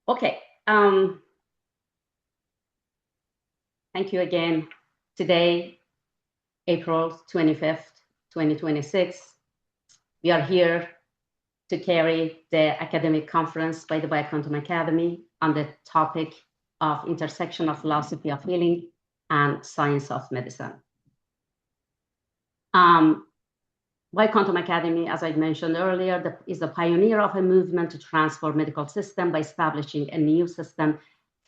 Okay. Thank you again. Today, April 25th, 2026, we are here to carry the academic conference by the Bioquantum Academy on the topic of intersection of philosophy of healing and science of medicine. Bioquantum Academy, as I mentioned earlier, is a pioneer of a movement to transform medical system by establishing a new system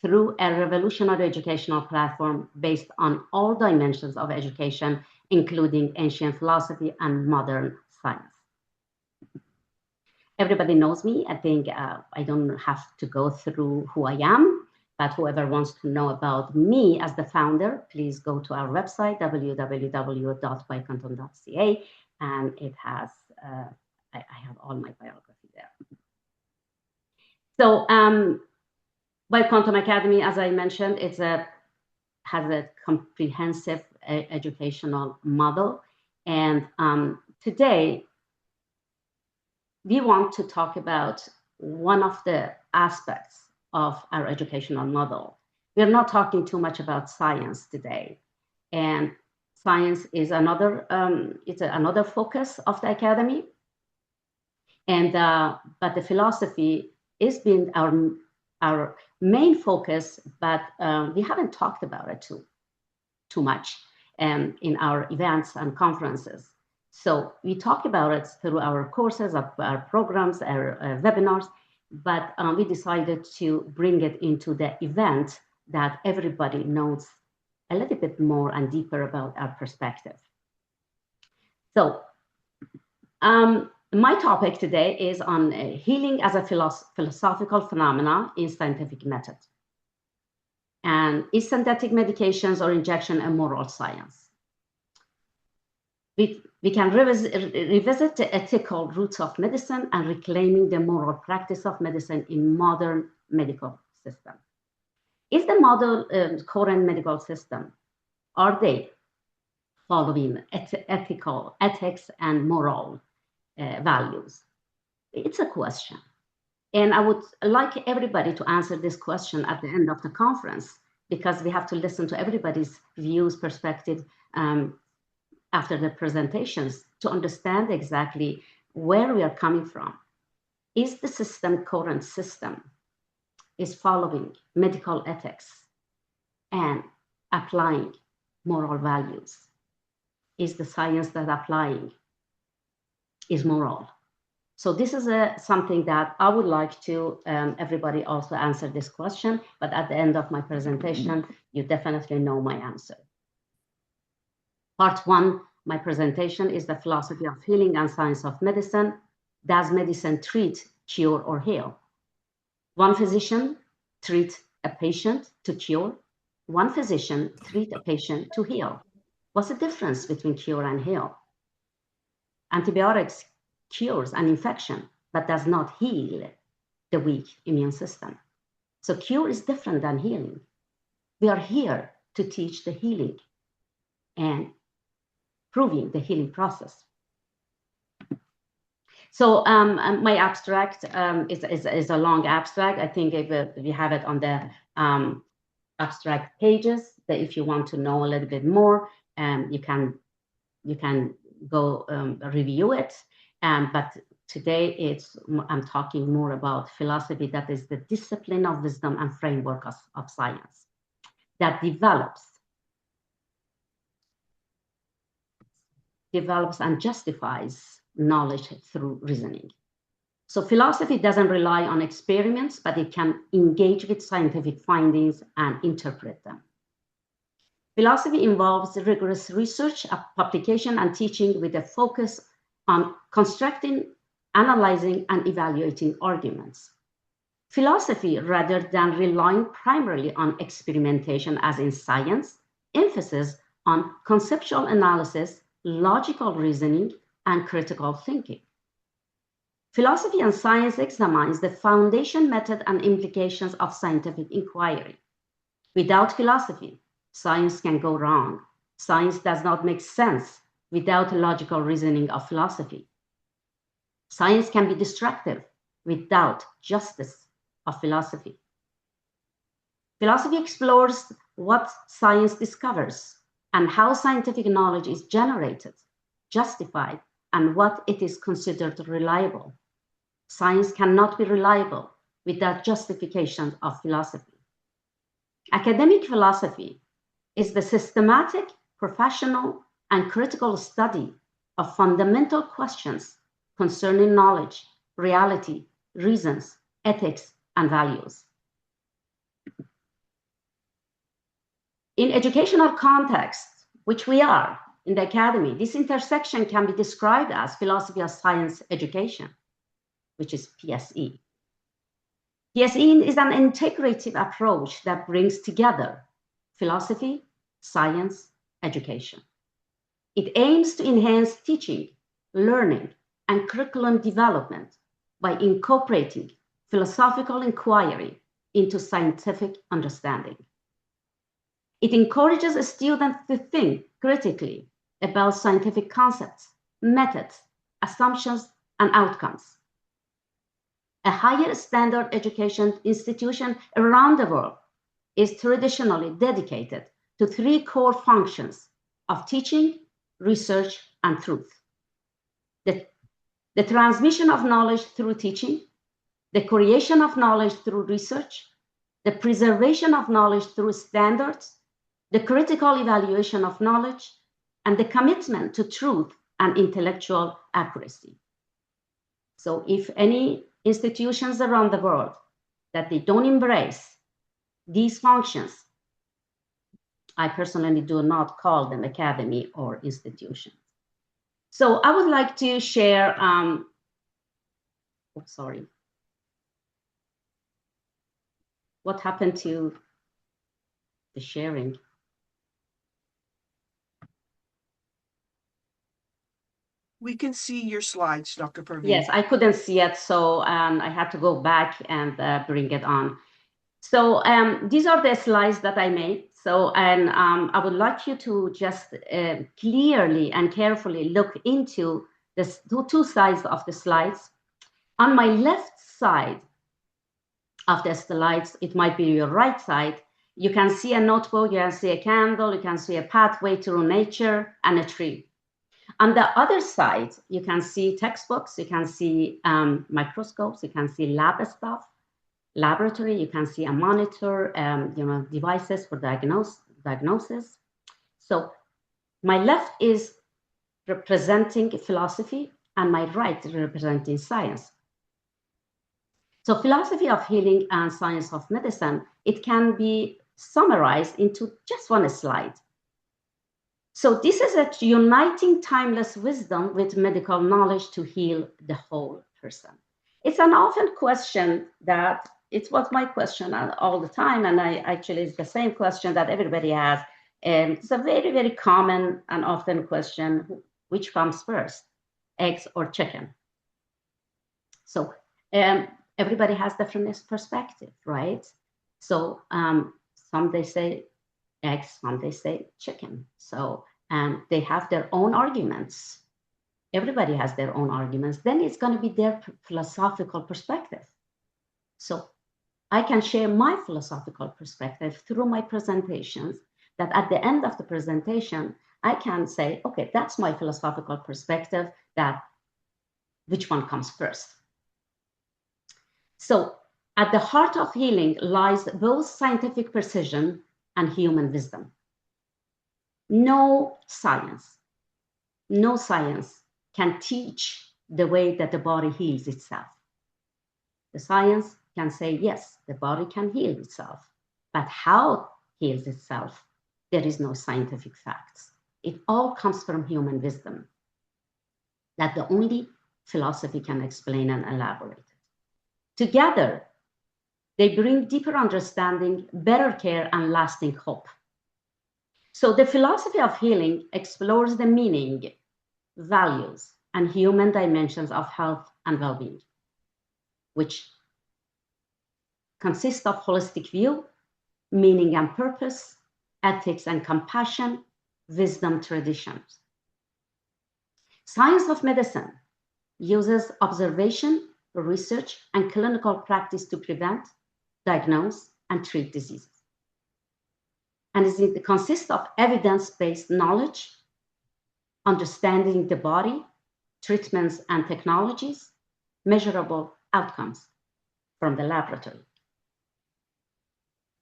through a revolutionary educational platform based on all dimensions of education, including ancient philosophy and modern science. Everybody knows me. I think I don't have to go through who I am, but whoever wants to know about me as the founder, please go to our website, www.bioquantum.ca, and it has, I have all my biography there. So Bioquantum Academy, as I mentioned, has a comprehensive educational model. And today, we want to talk about one of the aspects of our educational model. We're not talking too much about science today. And science is another, it's another focus of the Academy. And, but the philosophy is been our main focus, but we haven't talked about it too much in our events and conferences. So we talk about it through our courses, our programs, our webinars, but we decided to bring it into the event that everybody knows a little bit more and deeper about our perspective. So my topic today is on healing as a philosophical phenomena in scientific method. And is synthetic medications or injection a moral science? We can revisit the ethical roots of medicine and reclaiming the moral practice of medicine in modern medical system. Is the model current medical system, are they following ethics and moral values? It's a question. And I would like everybody to answer this question at the end of the conference, because we have to listen to everybody's views, perspective, after the presentations to understand exactly where we are coming from. Is the system, current system, is following medical ethics and applying moral values? Is the science that applying is moral? So this is something that I would like to everybody also answer this question, but at the end of my presentation, you definitely know my answer. Part one, my presentation is the philosophy of healing and science of medicine. Does medicine treat, cure, or heal? One physician treats a patient to cure. One physician treats a patient to heal. What's the difference between cure and heal? Antibiotics cures an infection, but does not heal the weak immune system. So cure is different than healing. We are here to teach the healing and proving the healing process. So my abstract is a long abstract. I think we have it on the abstract pages, that if you want to know a little bit more, you can go review it. But today I'm talking more about philosophy, that is the discipline of wisdom and framework of science that develops and justifies knowledge through reasoning. So philosophy doesn't rely on experiments, but it can engage with scientific findings and interpret them. Philosophy involves rigorous research, publication, and teaching with a focus on constructing, analyzing, and evaluating arguments. Philosophy, rather than relying primarily on experimentation as in science, emphasis on conceptual analysis, logical reasoning, and critical thinking. Philosophy and science examines the foundation, method, and implications of scientific inquiry. Without philosophy, science can go wrong. Science does not make sense without logical reasoning of philosophy. Science can be destructive without justice of philosophy. Philosophy explores what science discovers and how scientific knowledge is generated, justified, and what it is considered reliable. Science cannot be reliable without justification of philosophy. Academic philosophy is the systematic, professional, and critical study of fundamental questions concerning knowledge, reality, reasons, ethics, and values. In educational context, which we are in the academy, this intersection can be described as philosophy of science education, which is PSE. PSE is an integrative approach that brings together philosophy, science, education. It aims to enhance teaching, learning, and curriculum development by incorporating philosophical inquiry into scientific understanding. It encourages a student to think critically about scientific concepts, methods, assumptions, and outcomes. A higher standard education institution around the world is traditionally dedicated to three core functions of teaching, research, and truth. The transmission of knowledge through teaching, the creation of knowledge through research, the preservation of knowledge through standards, the critical evaluation of knowledge, and the commitment to truth and intellectual accuracy. So if any institutions around the world that they don't embrace these functions, I personally do not call them academy or institutions. So I would like to share, what happened to the sharing? We can see your slides, Dr. Parveen. Yes, I couldn't see it, so I had to go back and bring it on. So these are the slides that I made. So, and I would like you to just clearly and carefully look into the two sides of the slides. On my left side of the slides, it might be your right side, you can see a notebook, you can see a candle, you can see a pathway through nature and a tree. On the other side, you can see textbooks, you can see microscopes, you can see lab stuff, laboratory, you can see a monitor, devices for diagnosis. So my left is representing philosophy and my right is representing science. So philosophy of healing and science of medicine, it can be summarized into just one slide. So this is a uniting timeless wisdom with medical knowledge to heal the whole person. It's an often question that it was my question all the time, and it's the same question that everybody has. And it's a very, very common and often question, which comes first, eggs or chicken? So everybody has different perspective, right? So some they say eggs, some they say chicken. So they have their own arguments. Everybody has their own arguments. Then it's going to be their philosophical perspective. So I can share my philosophical perspective through my presentations, that at the end of the presentation, I can say, okay, that's my philosophical perspective, that which one comes first. So at the heart of healing lies both scientific precision and human wisdom. No science can teach the way that the body heals itself. The science can say, yes, the body can heal itself, but how it heals itself, there is no scientific facts. It all comes from human wisdom that the only philosophy can explain and elaborate. Together, they bring deeper understanding, better care, and lasting hope. So the philosophy of healing explores the meaning, values, and human dimensions of health and well-being, which consists of holistic view, meaning and purpose, ethics and compassion, wisdom traditions. Science of medicine uses observation, research, and clinical practice to prevent, diagnose, and treat diseases. and it consists of evidence-based knowledge, understanding the body, treatments and technologies, measurable outcomes from the laboratory.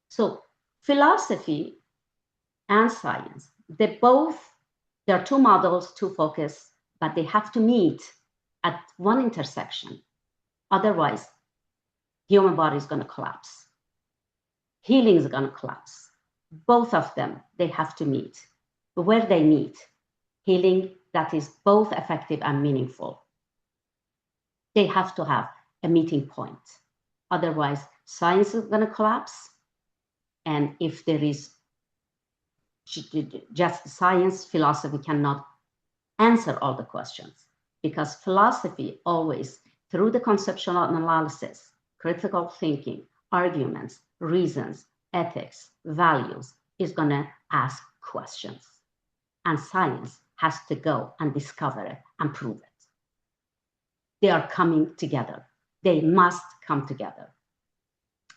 So philosophy and science, there are two models, two focus, but they have to meet at one intersection. Otherwise, human body is going to collapse. Healing is going to collapse. Both of them, they have to meet. But where they meet, healing that is both effective and meaningful, they have to have a meeting point. Otherwise, science is going to collapse. And if there is just science, philosophy cannot answer all the questions, because philosophy always, through the conceptual analysis, critical thinking, arguments, reasons, ethics, values, is going to ask questions. And science has to go and discover it and prove it. They are coming together. They must come together.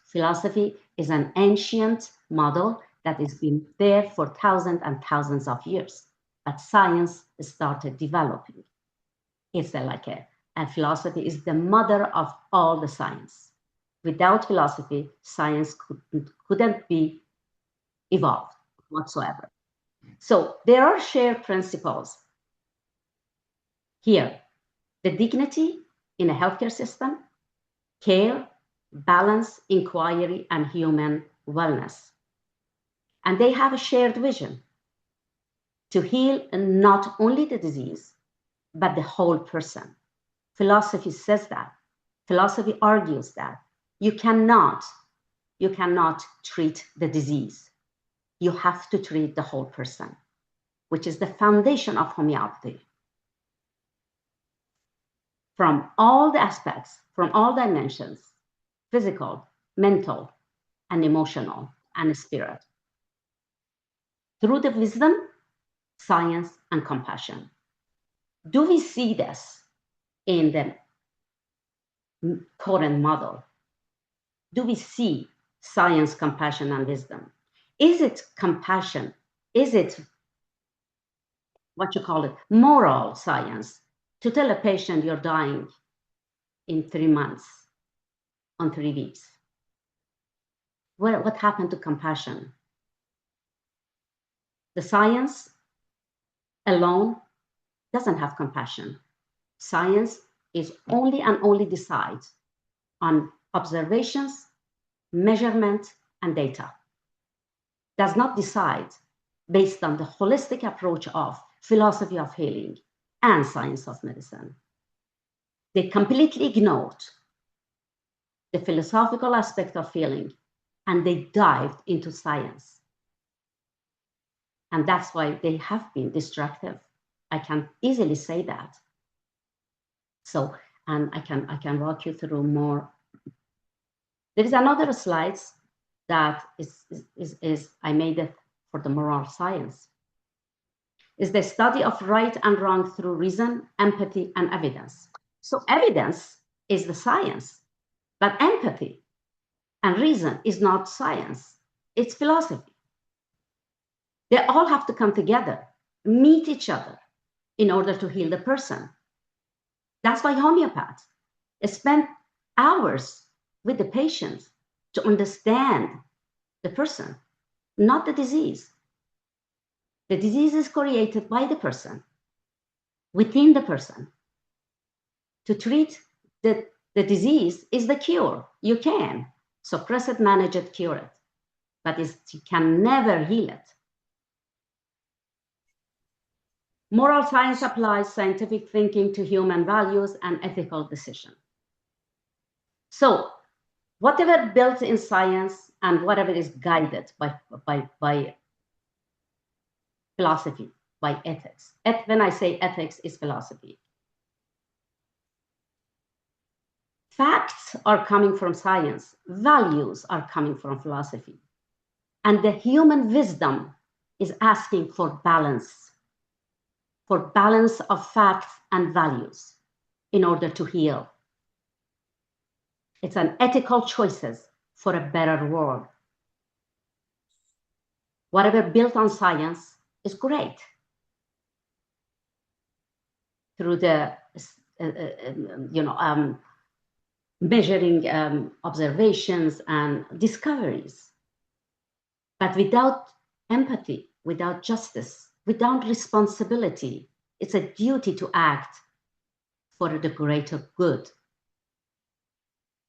Philosophy is an ancient model that has been there for thousands and thousands of years, but science started developing. It's and philosophy is the mother of all the science. Without philosophy, science couldn't be evolved whatsoever. So there are shared principles here: the dignity in a healthcare system, care, balance, inquiry, and human wellness. And they have a shared vision to heal not only the disease, but the whole person. Philosophy says that. Philosophy argues that you cannot treat the disease. You have to treat the whole person, which is the foundation of homeopathy. From all the aspects, from all dimensions, physical, mental, and emotional, and spirit. Through the wisdom, science, and compassion. Do we see this in the current model? Do we see science, compassion, and wisdom? Is it compassion? Is it moral science, to tell a patient you're dying in 3 months, on 3 weeks? What happened to compassion? The science alone doesn't have compassion. Science is only decides on observations, measurement, and data. Does not decide based on the holistic approach of philosophy of healing and science of medicine. They completely ignored the philosophical aspect of healing, and they dived into science. And that's why they have been destructive. I can easily say that. So, and I can walk you through more. There is another slide that is I made it for the moral science. Is the study of right and wrong through reason, empathy, and evidence. So evidence is the science, but empathy and reason is not science, it's philosophy. They all have to come together, meet each other in order to heal the person. That's why homeopaths spend hours with the patients to understand the person, not the disease. The disease is created by the person, within the person. To treat the disease is the cure. You can suppress it, manage it, cure it, but you can never heal it. Moral science applies scientific thinking to human values and ethical decision. So whatever built in science and whatever is guided by philosophy, by ethics. When I say ethics, is philosophy. Facts are coming from science. Values are coming from philosophy. And the human wisdom is asking for balance of facts and values in order to heal. It's an ethical choices for a better world. Whatever built on science is great. Through the, measuring observations and discoveries. But without empathy, without justice, without responsibility, it's a duty to act for the greater good.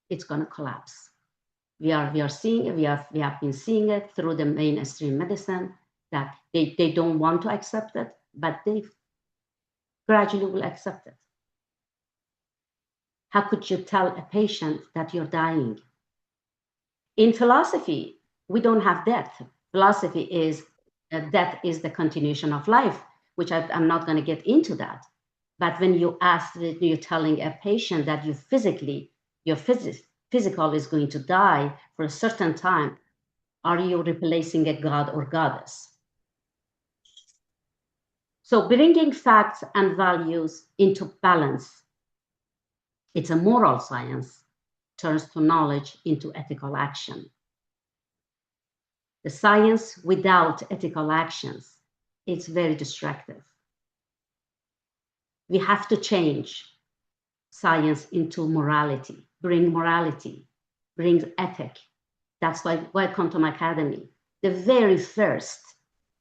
It's going to collapse. We are seeing it. We have been seeing it through the mainstream medicine that they don't want to accept it, but they gradually will accept it. How could you tell a patient that you're dying? In philosophy, we don't have death. Philosophy is death is the continuation of life, which I'm not going to get into that. But when you ask, you're telling a patient that your physical is going to die for a certain time, are you replacing a god or goddess? So bringing facts and values into balance, it's a moral science, turns to knowledge into ethical action. The science without ethical actions, it's very destructive. We have to change science into morality, bring ethic. That's why Quantum Academy, the very first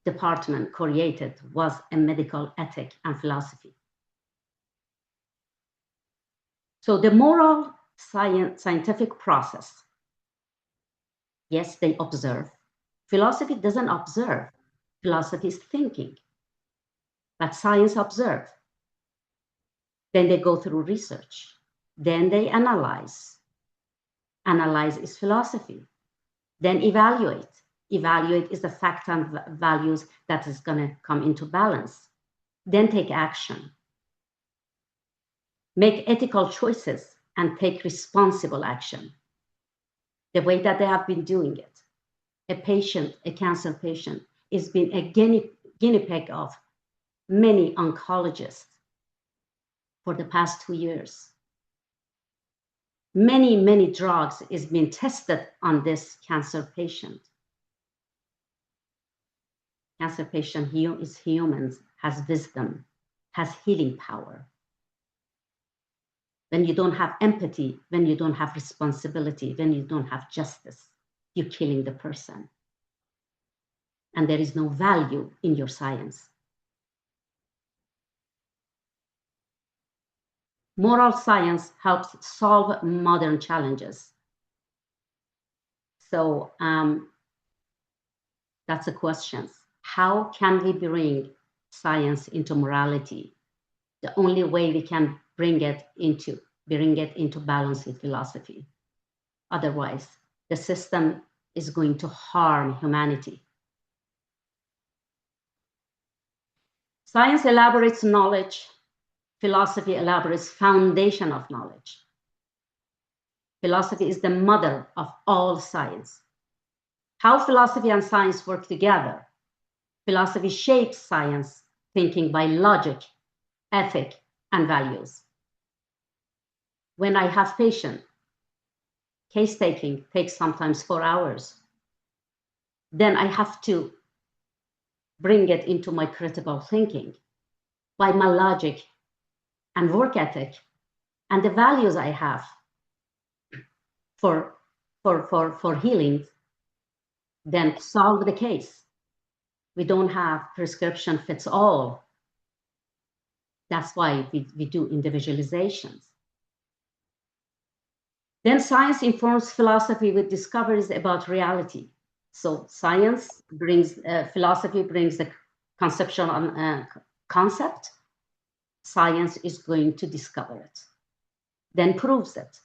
department created was a medical ethic and philosophy. So the moral scientific process, yes, they observe. Philosophy doesn't observe. Philosophy is thinking. But science observe. Then they go through research. Then they analyze. Analyze is philosophy. Then evaluate. Evaluate is the fact and values that is going to come into balance. Then take action. Make ethical choices and take responsible action. The way that they have been doing it. A cancer patient, is been a guinea pig of many oncologists for the past 2 years. Many drugs is being tested on this cancer patient. Cancer patient is human, has wisdom, has healing power. When you don't have empathy, when you don't have responsibility, when you don't have justice, you're killing the person. And there is no value in your science. Moral science helps solve modern challenges. So that's the question. How can we bring science into morality? The only way we can bring it into balance with philosophy. Otherwise, the system is going to harm humanity. Science elaborates knowledge. Philosophy elaborates foundation of knowledge. Philosophy is the mother of all science. How philosophy and science work together. Philosophy shapes science, thinking by logic, ethic, and values. When I have patient, case taking takes sometimes 4 hours. Then I have to bring it into my critical thinking by my logic and work ethic and the values I have for healing, then solve the case. We don't have prescription fits all. That's why we do individualizations. Then science informs philosophy with discoveries about reality. So science brings, philosophy brings the conceptual concept. Science is going to discover it, then proves it.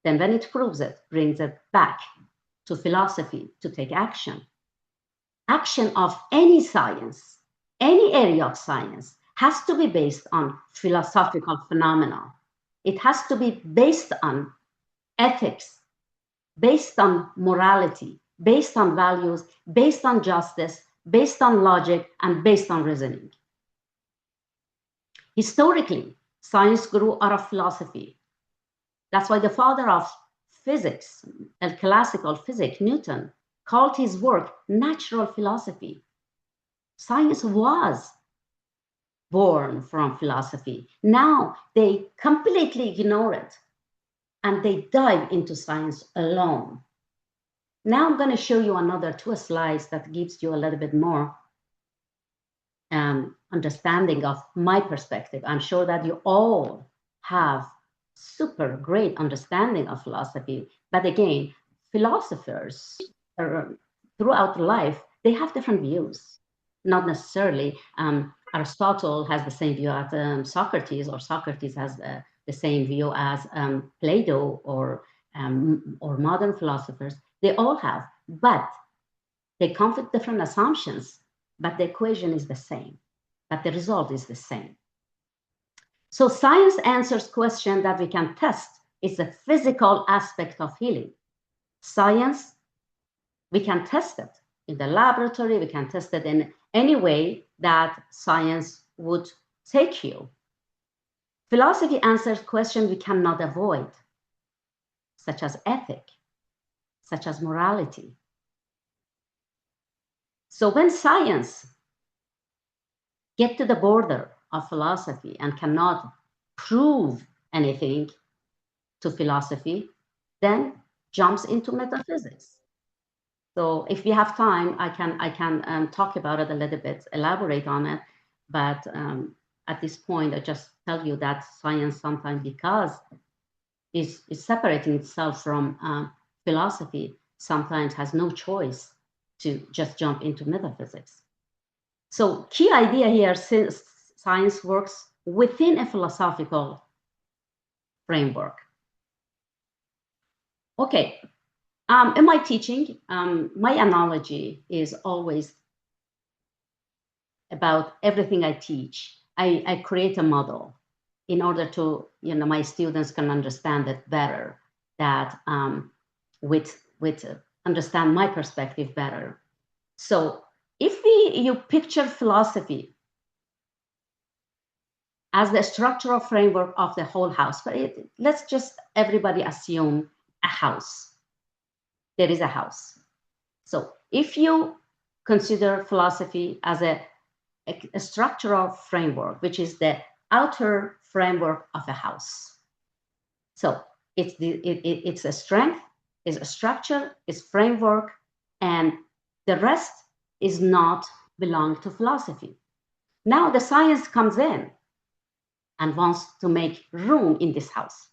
Then when it proves it, brings it back to philosophy to take action. Action of any science, any area of science, has to be based on philosophical phenomena. It has to be based on ethics, based on morality, based on values, based on justice, based on logic, and based on reasoning. Historically, science grew out of philosophy. That's why the father of physics, classical physics, Newton, called his work natural philosophy. Science was born from philosophy. Now they completely ignore it and they dive into science alone. Now I'm going to show you another 2 slides that gives you a little bit more understanding of my perspective. I'm sure that you all have super great understanding of philosophy, but again, philosophers throughout life, they have different views. Not necessarily Aristotle has the same view as Socrates, or Socrates has the same view as Plato or modern philosophers. They all have, but they come with different assumptions, but the equation is the same, but the result is the same. So science answers questions that we can test. It's a physical aspect of healing. Science, we can test it in the laboratory, we can test it in any way that science would take you. Philosophy answers questions we cannot avoid, such as ethic, such as morality. So when science gets to the border of philosophy and cannot prove anything to philosophy, then jumps into metaphysics. So if we have time, I can talk about it a little bit, elaborate on it. But at this point, I just tell you that science sometimes, because it's separating itself from philosophy, sometimes has no choice to just jump into metaphysics. So key idea here, since science works within a philosophical framework. Okay, in my teaching, my analogy is always about everything I teach. I create a model in order to, my students can understand it better, that with understand my perspective better. So if you picture philosophy as the structural framework of the whole house, but let's just everybody assume a house. There is a house. So if you consider philosophy as a structural framework, which is the outer framework of a house. So it's a strength, is a structure, is framework, and the rest is not belong to philosophy. Now the science comes in and wants to make room in this house.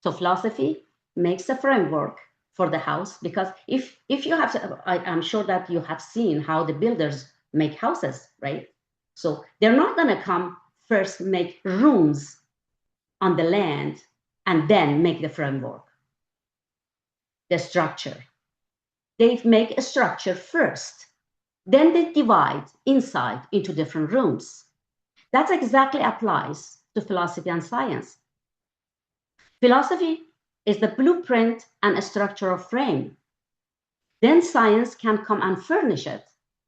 So philosophy makes a framework for the house, because if you have, I'm sure that you have seen how the builders make houses, right? So they're not going to come first make rooms on the land and then make the framework, the structure. They make a structure first, then they divide inside into different rooms. That exactly applies to philosophy and science. Philosophy is the blueprint and a structural frame. Then science can come and furnish it.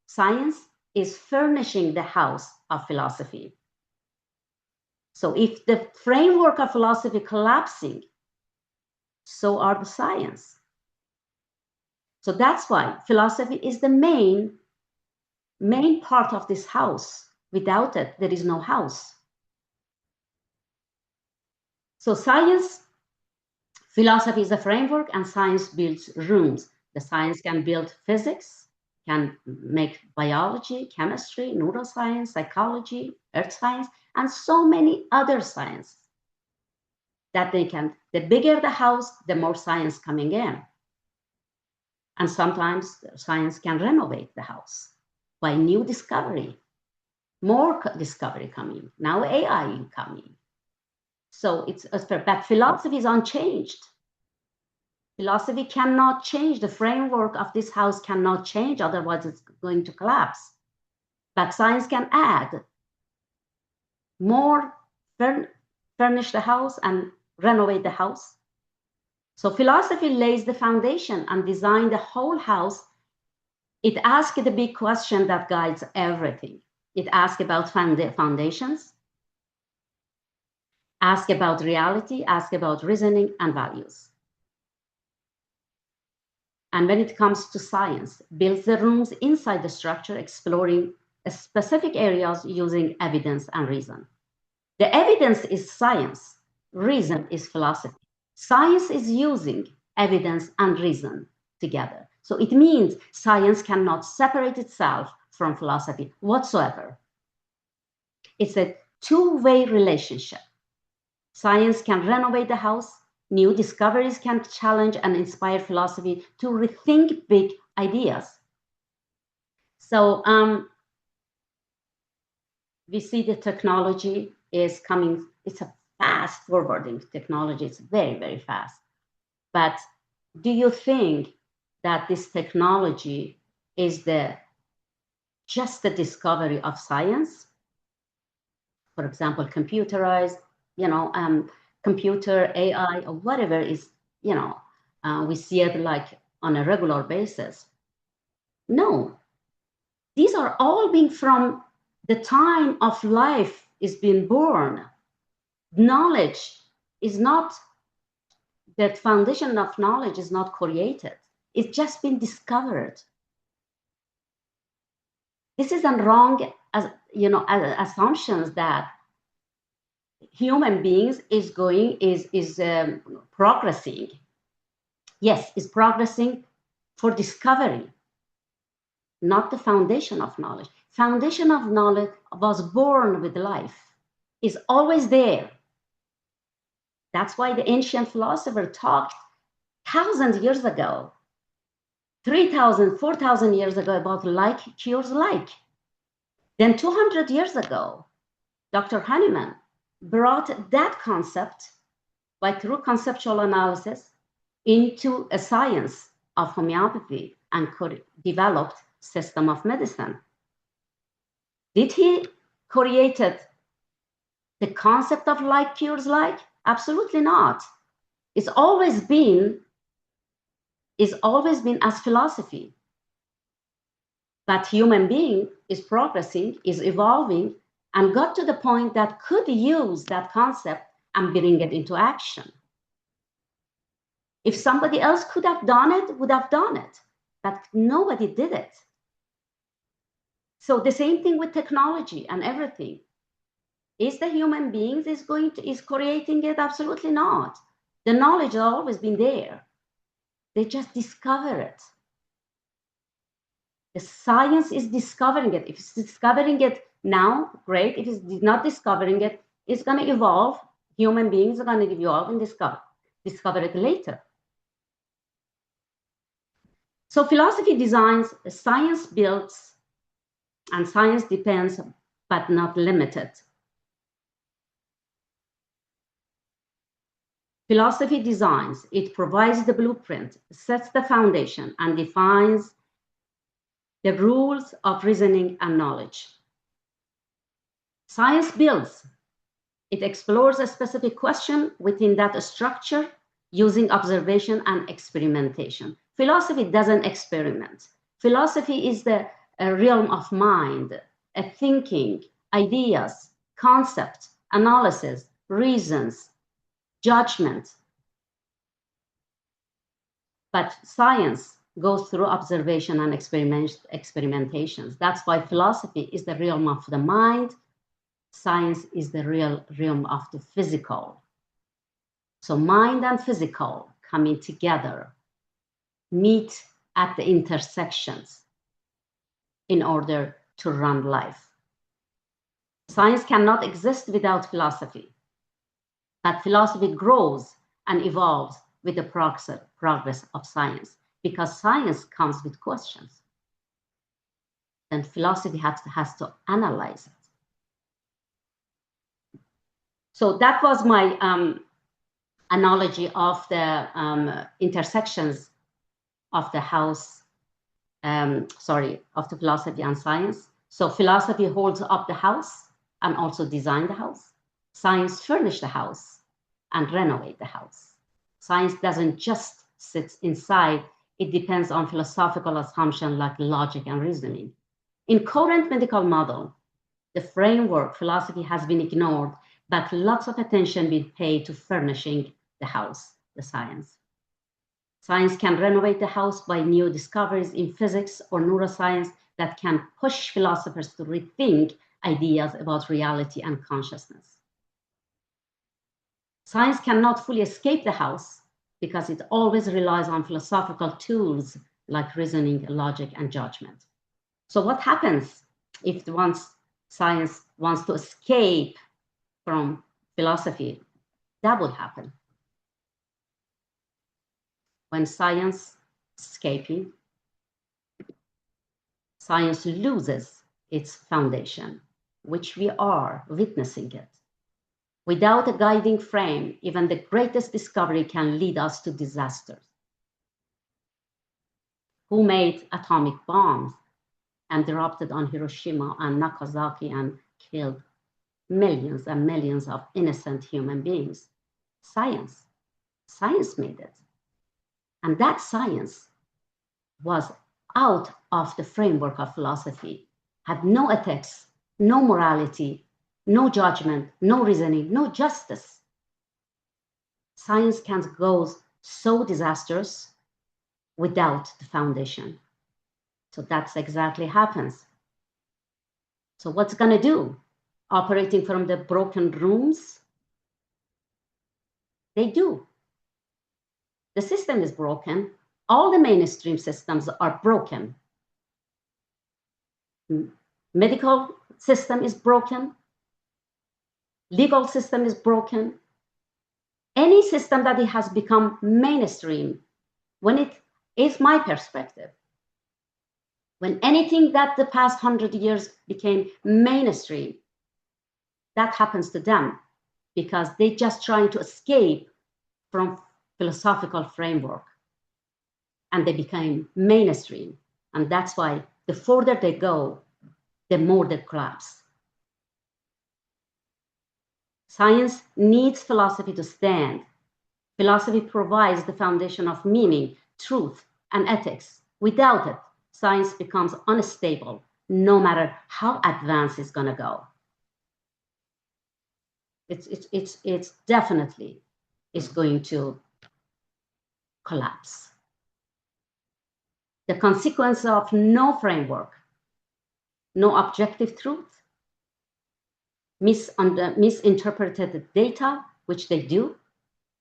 Science is furnishing the house of philosophy. So if the framework of philosophy collapsing, so are the science. So that's why philosophy is the main part of this house. Without it, there is no house. So philosophy is a framework, and science builds rooms. The science can build physics, can make biology, chemistry, neuroscience, psychology, earth science, and so many other sciences that they can. The bigger the house, the more science coming in. And sometimes science can renovate the house by new discovery, more discovery coming, now AI coming. So but philosophy is unchanged. Philosophy cannot change. The framework of this house cannot change, otherwise it's going to collapse. But science can add more, furnish the house and renovate the house. So philosophy lays the foundation and designs the whole house. It asks the big question that guides everything. It asks about foundations, asks about reality, asks about reasoning and values. and when it comes to science, builds the rooms inside the structure, exploring specific areas using evidence and reason. The evidence is science, reason is philosophy. Science is using evidence and reason together. So it means science cannot separate itself from philosophy whatsoever. It's a two-way relationship. Science can renovate the house. New discoveries can challenge and inspire philosophy to rethink big ideas. So we see the technology is coming. It's a fast forwarding technology. It's very, very fast. But do you think that this technology is just the discovery of science? For example, computerized, computer, AI, or whatever is, we see it like on a regular basis. No, these are all being from the time of life is being born. Knowledge is not, the foundation of knowledge is not created. It's just been discovered. This is a wrong, assumptions that human beings is progressing. Yes, is progressing for discovery, not the foundation of knowledge. Foundation of knowledge was born with life, is always there. That's why the ancient philosopher talked 1,000 years ago, 3,000, 4,000 years ago about like cures like. Then 200 years ago, Dr. Hahnemann brought that concept by through conceptual analysis into a science of homeopathy and developed system of medicine. Did he created the concept of like cures like? Absolutely not. It's always been as philosophy. But human being is progressing, is evolving, and got to the point that could use that concept and bring it into action. If somebody else could have done it, would have done it, but nobody did it. So the same thing with technology and everything. Is the human beings is creating it? Absolutely not. The knowledge has always been there. They just discover it. The science is discovering it. If it's discovering it now, great. If it's not discovering it, it's going to evolve. Human beings are going to evolve and discover it later. So philosophy designs, science builds, and science depends, but not limited. Philosophy designs, it provides the blueprint, sets the foundation, and defines the rules of reasoning and knowledge. Science builds, it explores a specific question within that structure using observation and experimentation. Philosophy doesn't experiment. Philosophy is the realm of mind, a thinking, ideas, concepts, analysis, reasons, judgment. But science goes through observation and experimentations. That's why philosophy is the realm of the mind. Science is the real realm of the physical. So mind and physical coming together, meet at the intersections in order to run life. Science cannot exist without philosophy, but philosophy grows and evolves with the progress of science, because science comes with questions. Then philosophy has to analyze it. So that was my analogy of the intersections of the house, of the philosophy and science. So philosophy holds up the house and also design the house. Science furnish the house and renovate the house. Science doesn't just sit inside. It depends on philosophical assumptions like logic and reasoning. In current medical model, the framework philosophy has been ignored, but lots of attention been paid to furnishing the house, the science. Science can renovate the house by new discoveries in physics or neuroscience that can push philosophers to rethink ideas about reality and consciousness. Science cannot fully escape the house because it always relies on philosophical tools like reasoning, logic, and judgment. So what happens if science wants to escape from philosophy? That would happen. When science is escaping, science loses its foundation, which we are witnessing it. Without a guiding frame, even the greatest discovery can lead us to disasters. Who made atomic bombs and dropped it on Hiroshima and Nagasaki and killed millions and millions of innocent human beings? Science. Science made it. And that science was out of the framework of philosophy, had no ethics, no morality, no judgment, no reasoning, no justice. Science can go so disastrous without the foundation. So that's exactly happens. So what's it gonna do? Operating from the broken rooms? They do. The system is broken. All the mainstream systems are broken. Medical system is broken. Legal system is broken. Any system that it has become mainstream, when it is my perspective, when anything that the past 100 years became mainstream, that happens to them because they just trying to escape from philosophical framework and they became mainstream. And that's why the further they go, the more they collapse. Science needs philosophy to stand. Philosophy provides the foundation of meaning, truth, and ethics. Without it, science becomes unstable, no matter how advanced it's going to go. It's definitely is going to collapse. The consequence of no framework, no objective truth, misinterpreted data, which they do,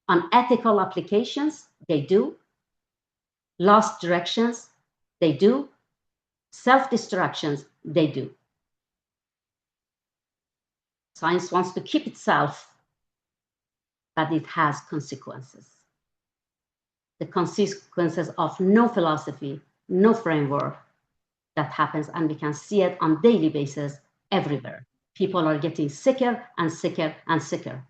unethical applications, they do, lost directions, they do, self-destructions, they do. Science wants to keep itself, but it has consequences. The consequences of no philosophy, no framework that happens, and we can see it on a daily basis everywhere. People are getting sicker and sicker and sicker.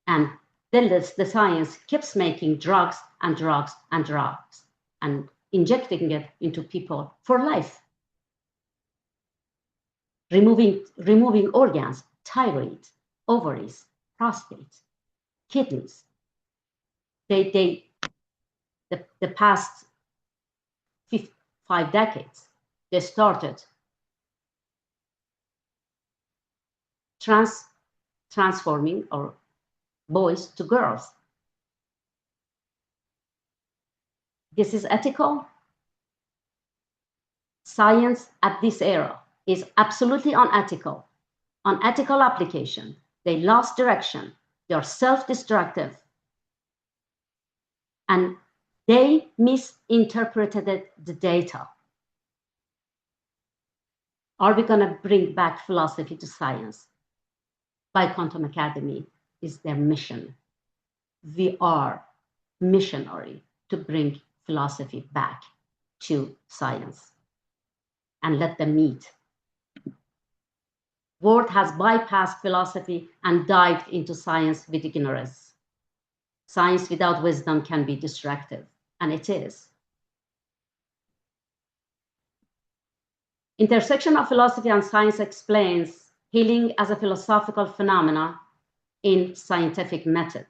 And then the science keeps making drugs and drugs and drugs and injecting it into people for life. Removing organs, thyroid, ovaries, prostate, kidneys. The past 5 decades, they started transforming or boys to girls. This is ethical. Science at this era is absolutely unethical. Unethical application. They lost direction. They are self-destructive. And they misinterpreted the data. Are we going to bring back philosophy to science? By Quantum Academy is their mission. We are missionary to bring philosophy back to science and let them meet. World has bypassed philosophy and dived into science with ignorance. Science without wisdom can be destructive, and it is. Intersection of philosophy and science explains healing as a philosophical phenomena in scientific method.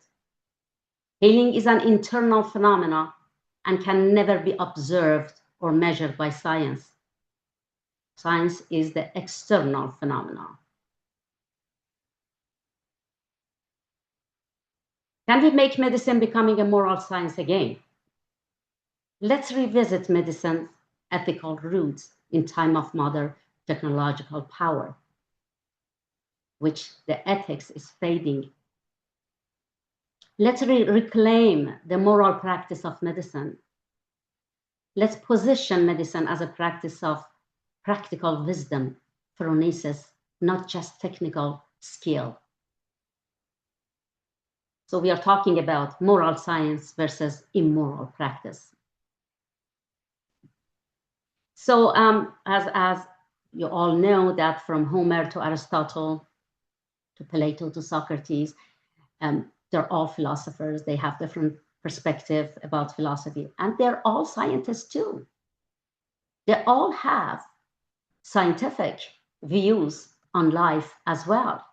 Healing is an internal phenomena and can never be observed or measured by science. Science is the external phenomena. Can we make medicine becoming a moral science again? Let's revisit medicine's ethical roots in time of modern technological power, which the ethics is fading. Let's reclaim the moral practice of medicine. Let's position medicine as a practice of practical wisdom, phronesis, not just technical skill. So we are talking about moral science versus immoral practice. So as you all know, that from Homer to Aristotle to Plato to Socrates, they're all philosophers. They have different perspective about philosophy, and they're all scientists too. They all have scientific views on life as well.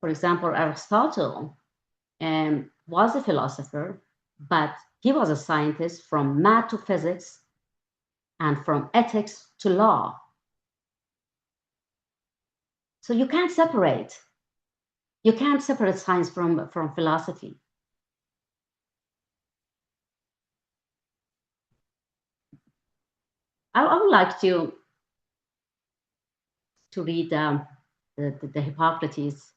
For example, Aristotle was a philosopher, but he was a scientist from math to physics and from ethics to law. So you can't separate. You can't separate science from philosophy. I would like to read the Hippocrates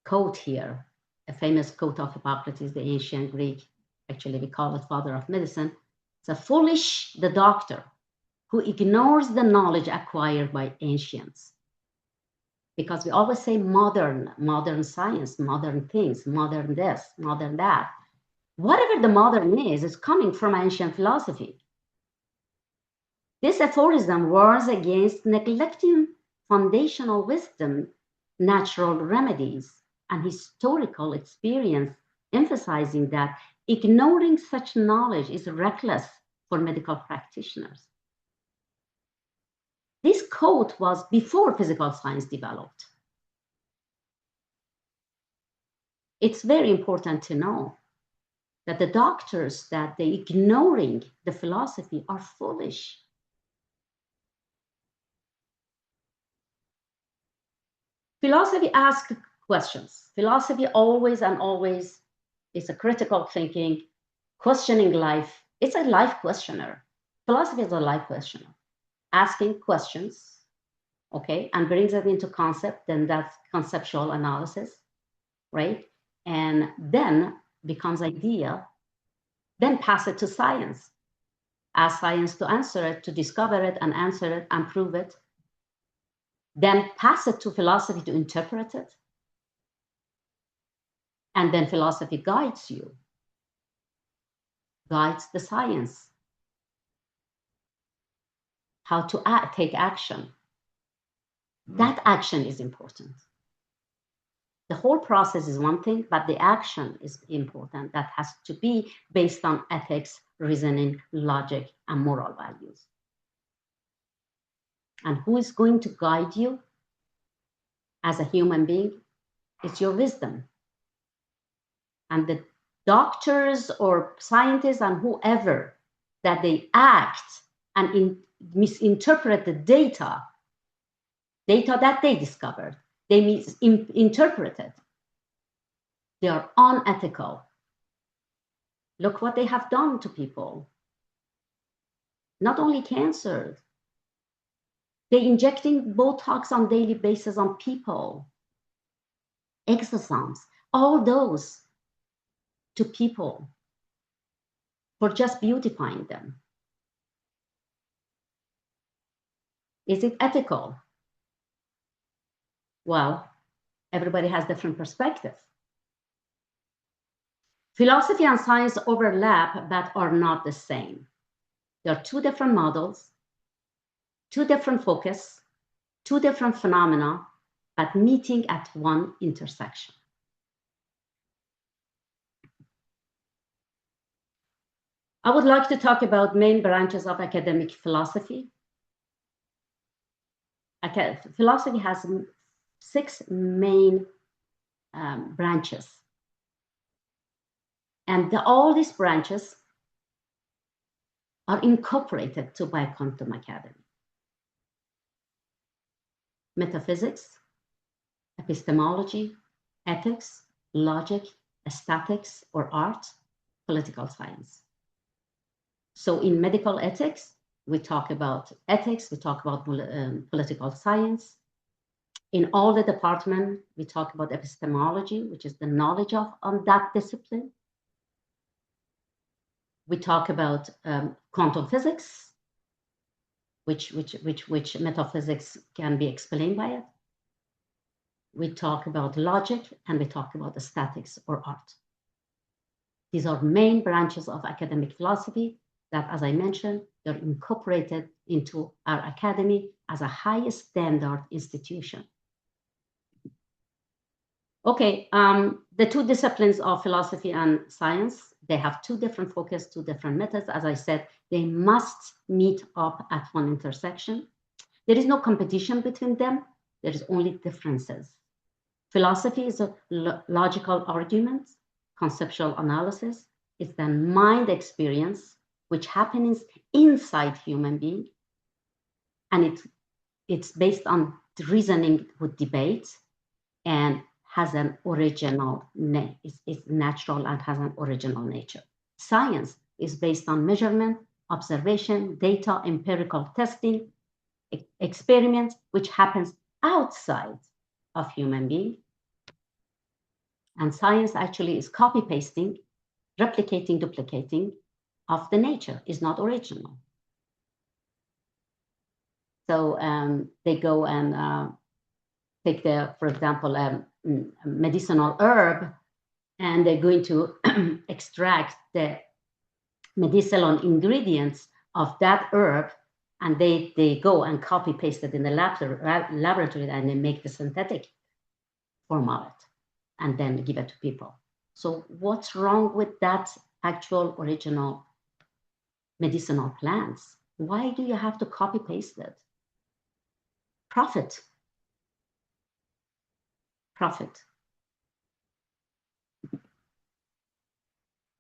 quote here, a famous quote of Hippocrates, the ancient Greek. Actually, we call it father of medicine. It's a foolish the doctor who ignores the knowledge acquired by ancients. Because we always say modern science, modern things, modern this, modern that. Whatever the modern is coming from ancient philosophy. This aphorism warns against neglecting foundational wisdom, natural remedies, and historical experience, emphasizing that ignoring such knowledge is reckless for medical practitioners. This quote was before physical science developed. It's very important to know that the doctors that they ignoring the philosophy are foolish. Philosophy asks questions. Philosophy always and always is a critical thinking, questioning life. It's a life questioner. Philosophy is a life questioner, asking questions, okay, and brings it into concept. Then that's conceptual analysis, right? And then becomes idea, then pass it to science. Ask science to answer it, to discover it and answer it and prove it. Then pass it to philosophy to interpret it. And then philosophy guides you, guides the science, how to take action. That action is important. The whole process is one thing, but the action is important. That has to be based on ethics, reasoning, logic, and moral values. And who is going to guide you as a human being? It's your wisdom. And the doctors or scientists and whoever that they act and misinterpret the data that they discovered, they misinterpret it. They are unethical. Look what they have done to people. Not only cancer, they're injecting Botox on a daily basis on people, exosomes, all those to people for just beautifying them. Is it ethical? Well, everybody has different perspectives. Philosophy and science overlap but are not the same. There are two different models, two different focus, two different phenomena, but meeting at one intersection. I would like to talk about main branches of academic philosophy. Philosophy has 6 main branches. And all these branches are incorporated to by Quantum Academy. Metaphysics, epistemology, ethics, logic, aesthetics or art, political science. So in medical ethics, we talk about ethics, we talk about political science. In all the department, we talk about epistemology, which is the knowledge of on that discipline. We talk about quantum physics, which metaphysics can be explained by it. We talk about logic, and we talk about aesthetics or art. These are main branches of academic philosophy that, as I mentioned, they're incorporated into our academy as a high standard institution. Okay, the two disciplines of philosophy and science, they have two different focus, two different methods. As I said, they must meet up at one intersection. There is no competition between them. There is only differences. Philosophy is a logical argument, conceptual analysis. It's the mind experience, which happens inside human being. And it's based on reasoning with debate and has an original, it's natural and has an original nature. Science is based on measurement, observation, data, empirical testing, experiments, which happens outside of human being. And science actually is copy pasting, replicating, duplicating of the nature, is not original. So they go and take for example, medicinal herb, and they're going to extract the medicinal ingredients of that herb, and they go and copy paste it in the laboratory, and they make the synthetic form of it, and then give it to people. So what's wrong with that actual original medicinal plants? Why do you have to copy paste it? Profit.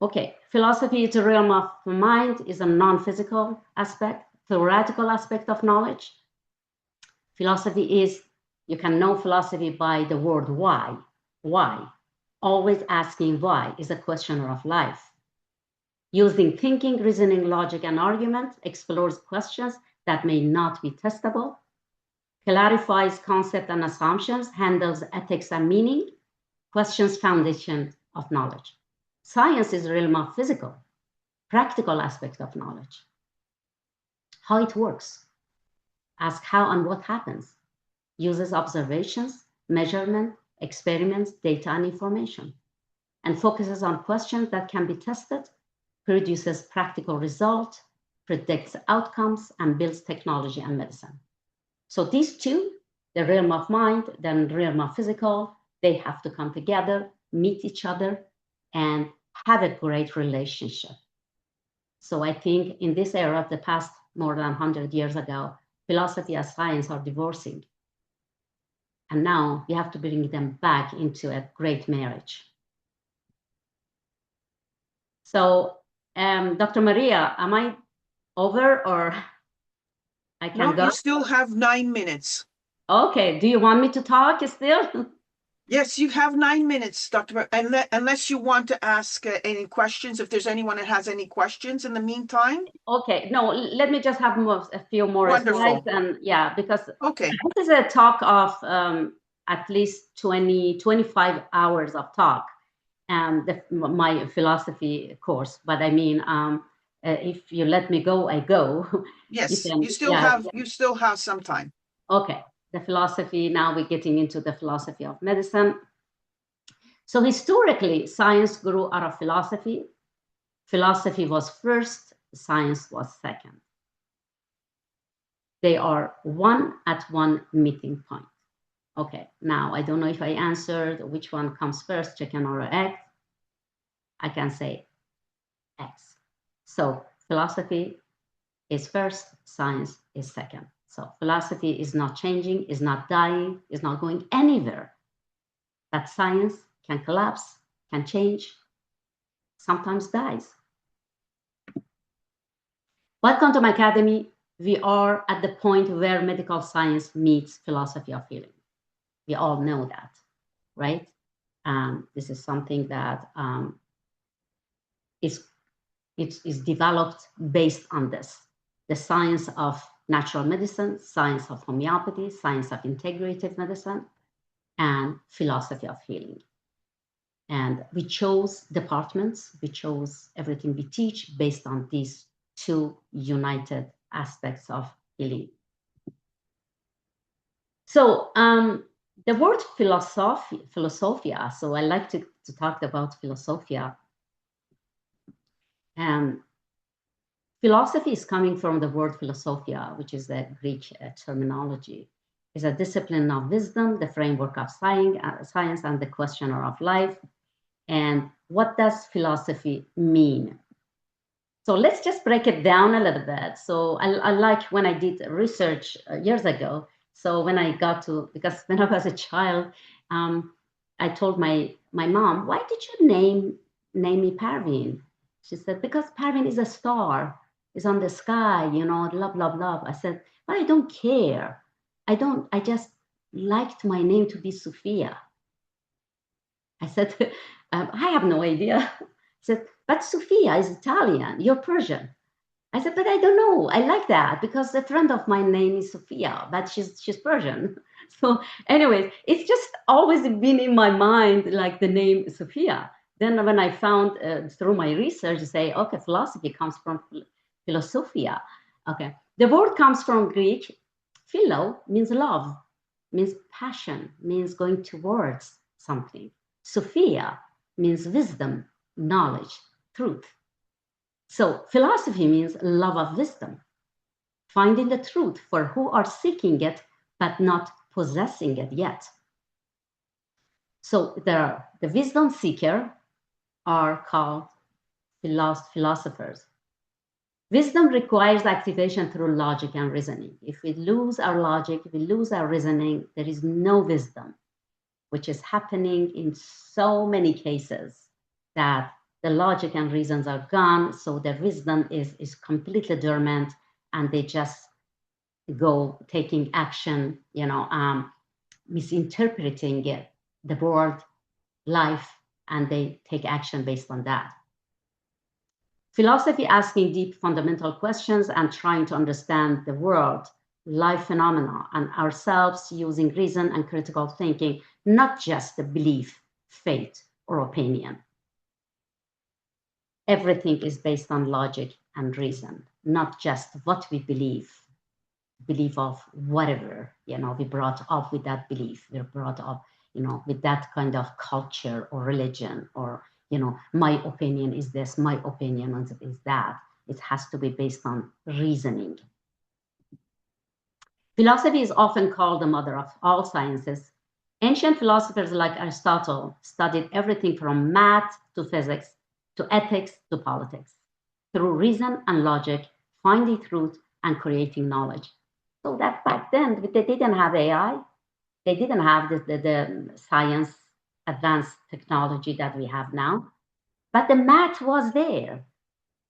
Okay, philosophy is a realm of mind, is a non-physical aspect, theoretical aspect of knowledge. Philosophy is, you can know philosophy by the word why. Why? Always asking why is a questioner of life. Using thinking, reasoning, logic, and argument, explores questions that may not be testable, clarifies concepts and assumptions, handles ethics and meaning, questions foundation of knowledge. Science is a realm of physical, practical aspect of knowledge. How it works, ask how and what happens, uses observations, measurement, experiments, data, and information, and focuses on questions that can be tested, produces practical results, predicts outcomes, and builds technology and medicine. So these two, the realm of mind, then the realm of physical, they have to come together, meet each other, and have a great relationship. So I think in this era, the past more than 100 years ago, philosophy and science are divorcing. And now we have to bring them back into a great marriage. So, Dr. Maria, am I over, or I can go? You still have 9 minutes. Okay, do you want me to talk still? Yes, you have 9 minutes, Dr. Unless you want to ask any questions, if there's anyone that has any questions in the meantime. Okay, no, let me just have a few more Wonderful. slides, and yeah, because okay, this is a talk of at least 25 hours of talk, my philosophy course. But I mean, if you let me go, I go. Yes, you still have some time. Okay, the philosophy, now we're getting into the philosophy of medicine. So historically, science grew out of philosophy. Philosophy was first, science was second. They are one at one meeting point. Okay, now I don't know if I answered which one comes first, chicken or egg. I can say X. So philosophy is first, science is second. So philosophy is not changing, is not dying, is not going anywhere. But science can collapse, can change, sometimes dies. But Quantum Academy, we are at the point where medical science meets philosophy of healing. We all know that, right? This is something that is It is developed based on this, the science of natural medicine, science of homeopathy, science of integrative medicine, and philosophy of healing. And we chose departments, we chose everything we teach based on these two united aspects of healing. So the word philosophia, so I like to talk about philosophia. Philosophy is coming from the word philosophia, which is a Greek terminology. It's a discipline of wisdom, the framework of science, and the questioner of life. And what does philosophy mean? So let's just break it down a little bit. So I like when I did research years ago. So when I got to, because when I was a child, I told my mom, why did you name me Parveen? She said, because Parveen is a star, is on the sky, you know, blah, blah, blah. I said, but I don't care. I just liked my name to be Sophia. I said, I have no idea. I said, but Sophia is Italian, you're Persian. I said, but I don't know. I like that because a friend of mine name is Sophia, but she's Persian. So anyways, it's just always been in my mind, like the name Sophia. Then when I found through my research, say, okay, philosophy comes from philosophia. Okay, the word comes from Greek. Philo means love, means passion, means going towards something. Sophia means wisdom, knowledge, truth. So philosophy means love of wisdom, finding the truth for who are seeking it, but not possessing it yet. So the wisdom seeker are called philosophers. Wisdom requires activation through logic and reasoning. If we lose our logic, if we lose our reasoning, there is no wisdom, which is happening in so many cases that the logic and reasons are gone. So the wisdom is completely dormant and they just go taking action, you know, misinterpreting it, the world, life, and they take action based on that. Philosophy asking deep fundamental questions and trying to understand the world, life phenomena, and ourselves using reason and critical thinking, not just the belief, faith, or opinion. Everything is based on logic and reason, not just what we believe of whatever, you know, we brought up with that belief, we're brought up, you know, with that kind of culture or religion, or, you know, my opinion is this, my opinion is that. It has to be based on reasoning. Philosophy is often called the mother of all sciences. Ancient philosophers like Aristotle studied everything from math to physics to ethics to politics, through reason and logic, finding truth and creating knowledge. So that back then, they didn't have AI, they didn't have the science, advanced technology that we have now, but the math was there.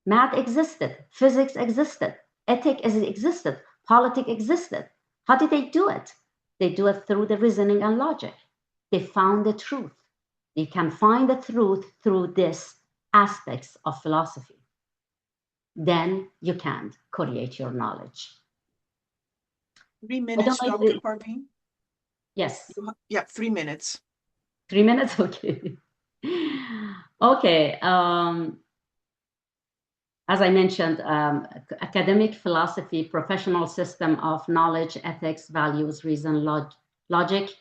Math existed, physics existed, ethics existed, politics existed. How did they do it? They do it through the reasoning and logic. They found the truth. You can find the truth through these aspects of philosophy. Then you can create your knowledge. 3 minutes, Dr. Parveen? Yes. Yeah, 3 minutes. 3 minutes? Okay. Okay. As I mentioned, academic philosophy, professional system of knowledge, ethics, values, reason, logic,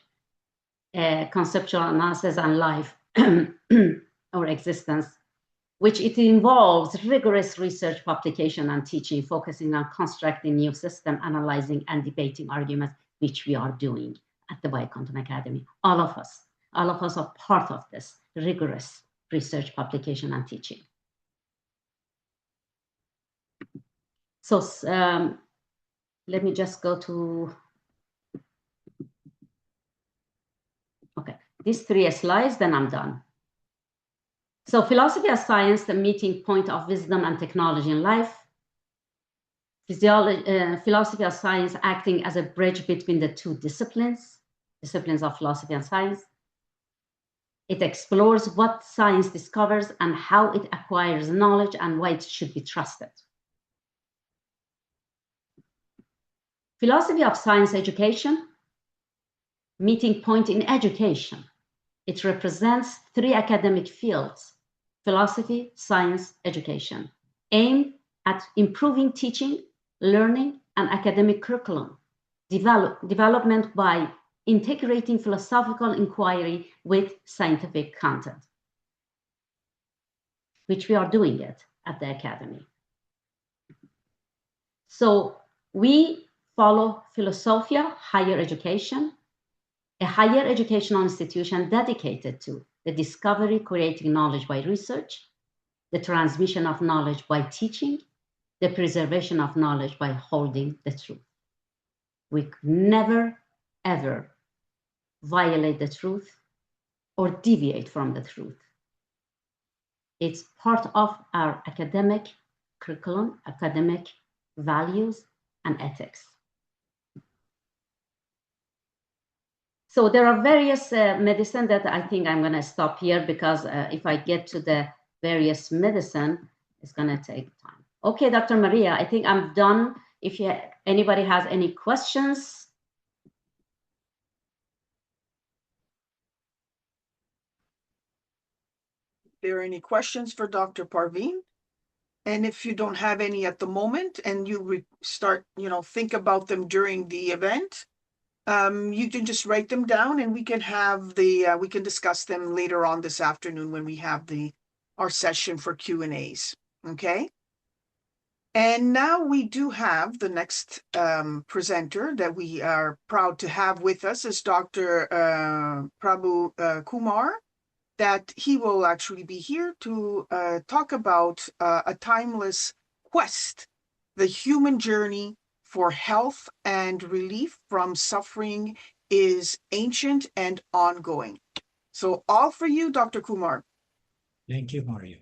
conceptual analysis, and life or existence, which it involves rigorous research, publication, and teaching, focusing on constructing new system, analyzing and debating arguments, which we are doing at the Bioquantum Academy. All of us are part of this rigorous research, publication, and teaching. So let me just go to, okay, these 3 slides, then I'm done. So philosophy as science, the meeting point of wisdom and technology in life. Philosophy as science acting as a bridge between the two disciplines of philosophy and science. It explores what science discovers and how it acquires knowledge and why it should be trusted. Philosophy of science education, meeting point in education. It represents 3 academic fields: philosophy, science, education, aimed at improving teaching, learning, and academic curriculum development by integrating philosophical inquiry with scientific content, which we are doing it at the Academy. So we follow Philosophia Higher Education, a higher educational institution dedicated to the discovery, creating knowledge by research, the transmission of knowledge by teaching, the preservation of knowledge by holding the truth. We never, ever violate the truth or deviate from the truth. It's part of our academic curriculum, academic values, and ethics. So there are various medicine that I think I'm going to stop here, because if I get to the various medicine, it's going to take time. Okay, Dr. Maria, I think I'm done. If anybody has any questions. There are any questions for Dr. Parveen? And if you don't have any at the moment and you start, think about them during the event, you can just write them down, and we can have we can discuss them later on this afternoon when we have our session for Q&As. Okay. And now we do have the next presenter that we are proud to have with us is Dr. Prabhu Kumar, that he will actually be here to talk about a timeless quest, the human journey for health and relief from suffering is ancient and ongoing. So all for you, Dr. Kumar. Thank you, Mario.